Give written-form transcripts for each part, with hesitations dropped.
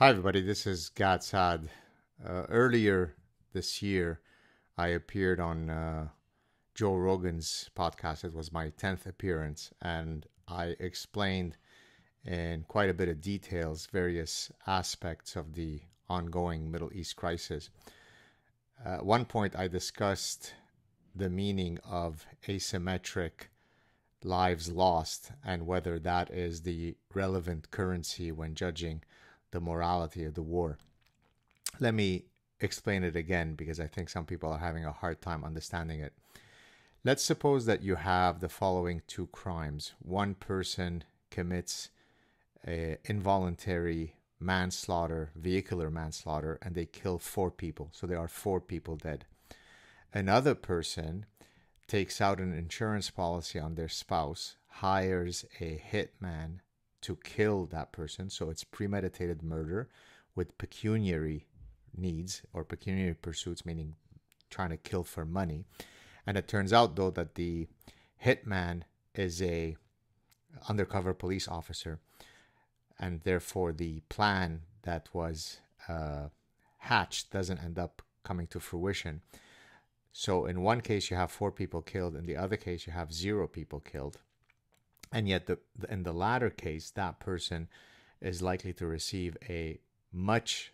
Hi, everybody. This is Gad Saad. Earlier this year, I appeared on Joe Rogan's podcast. It was my 10th appearance, and I explained in quite a bit of details various aspects of the ongoing Middle East crisis. At one point, I discussed the meaning of asymmetric lives lost and whether that is the relevant currency when judging the morality of the war. Let me explain it again because I think some people are having a hard time understanding it. Let's suppose that you have the following two crimes. One person commits involuntary manslaughter, vehicular manslaughter, and they kill 4 people. So there are 4 people dead. Another person takes out an insurance policy on their spouse, hires a hitman to kill that person. So it's premeditated murder with pecuniary needs or pecuniary pursuits, meaning trying to kill for money. And it turns out, though, that the hitman is a undercover police officer, and therefore the plan that was hatched doesn't end up coming to fruition. So in one case, you have 4 people killed. In the other case, you have 0 people killed. And yet, in the latter case, that person is likely to receive a much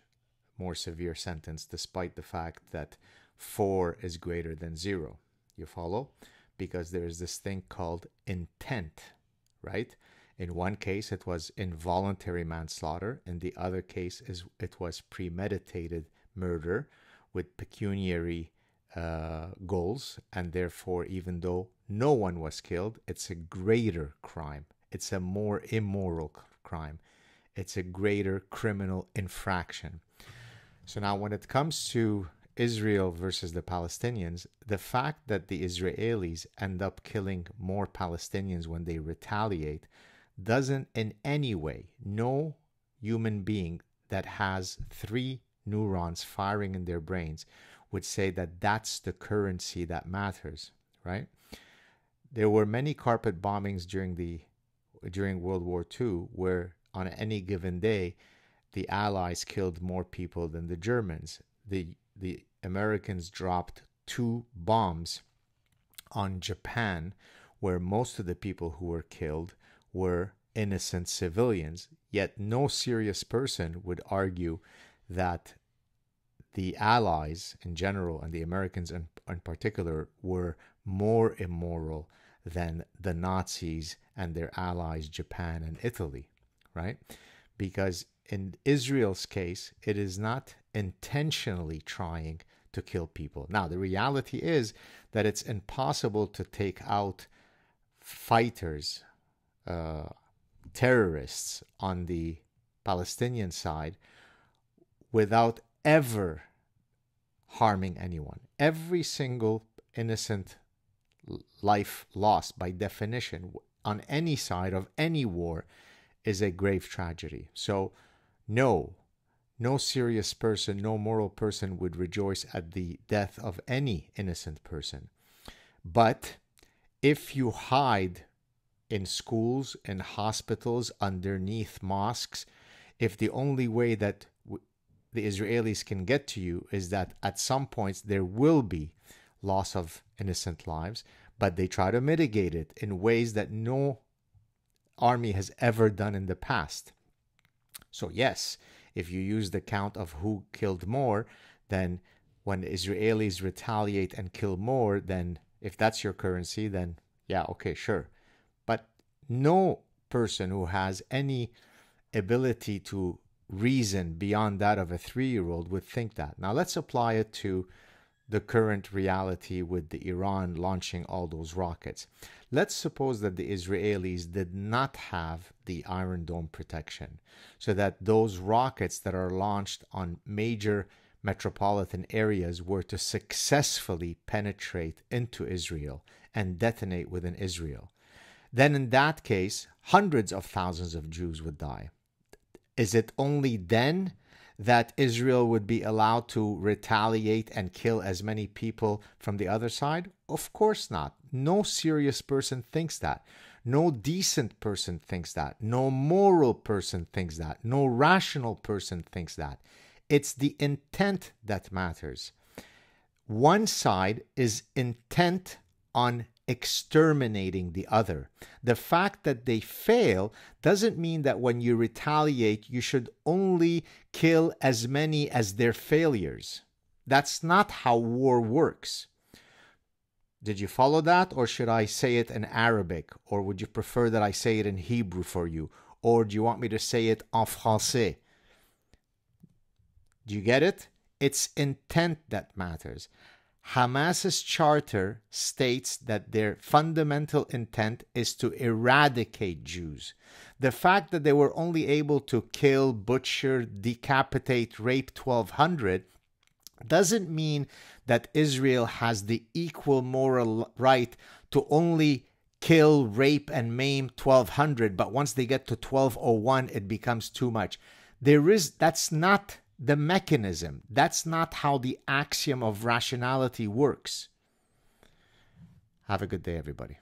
more severe sentence, despite the fact that 4 is greater than 0. You follow? Because there is this thing called intent, right? In one case, it was involuntary manslaughter. In the other case, it was premeditated murder with pecuniary goals, and therefore, even though no one was killed, it's a greater crime. It's a more immoral crime. It's a greater criminal infraction. So now when it comes to Israel versus the Palestinians, the fact that the Israelis end up killing more Palestinians when they retaliate doesn't in any way, no human being that has 3 neurons firing in their brains would say that that's the currency that matters, right? There were many carpet bombings during World War II where on any given day, the Allies killed more people than the Germans. The Americans dropped 2 bombs on Japan where most of the people who were killed were innocent civilians, yet no serious person would argue that the Allies in general and the Americans in particular were more immoral than the Nazis and their allies, Japan and Italy, right? Because in Israel's case, it is not intentionally trying to kill people. Now, the reality is that it's impossible to take out fighters, terrorists on the Palestinian side without ever harming anyone. Every single innocent life lost, by definition, on any side of any war is a grave tragedy. So no serious person, no moral person would rejoice at the death of any innocent person. But if you hide in schools, in hospitals, underneath mosques, if the only way that the Israelis can get to you is that at some points there will be loss of innocent lives, but they try to mitigate it in ways that no army has ever done in the past. So yes, if you use the count of who killed more, then when the Israelis retaliate and kill more, then if that's your currency, then yeah, okay, sure. But no person who has any ability to reason beyond that of a 3-year-old would think that. Now let's apply it to the current reality with the Iran launching all those rockets. Let's suppose that the Israelis did not have the Iron Dome protection, so that those rockets that are launched on major metropolitan areas were to successfully penetrate into Israel and detonate within Israel. Then in that case, hundreds of thousands of Jews would die. Is it only then that Israel would be allowed to retaliate and kill as many people from the other side? Of course not. No serious person thinks that. No decent person thinks that. No moral person thinks that. No rational person thinks that. It's the intent that matters. One side is intent on exterminating the other. The fact that they fail doesn't mean that when you retaliate, you should only kill as many as their failures. That's not how war works. Did you follow that? Or should I say it in Arabic? Or would you prefer that I say it in Hebrew for you? Or do you want me to say it en français? Do you get it? It's intent that matters. Hamas's charter states that their fundamental intent is to eradicate Jews. The fact that they were only able to kill, butcher, decapitate, rape 1,200 doesn't mean that Israel has the equal moral right to only kill, rape, and maim 1,200, but once they get to 1,201, it becomes too much. That's not the mechanism. That's not how the axiom of rationality works. Have a good day, everybody.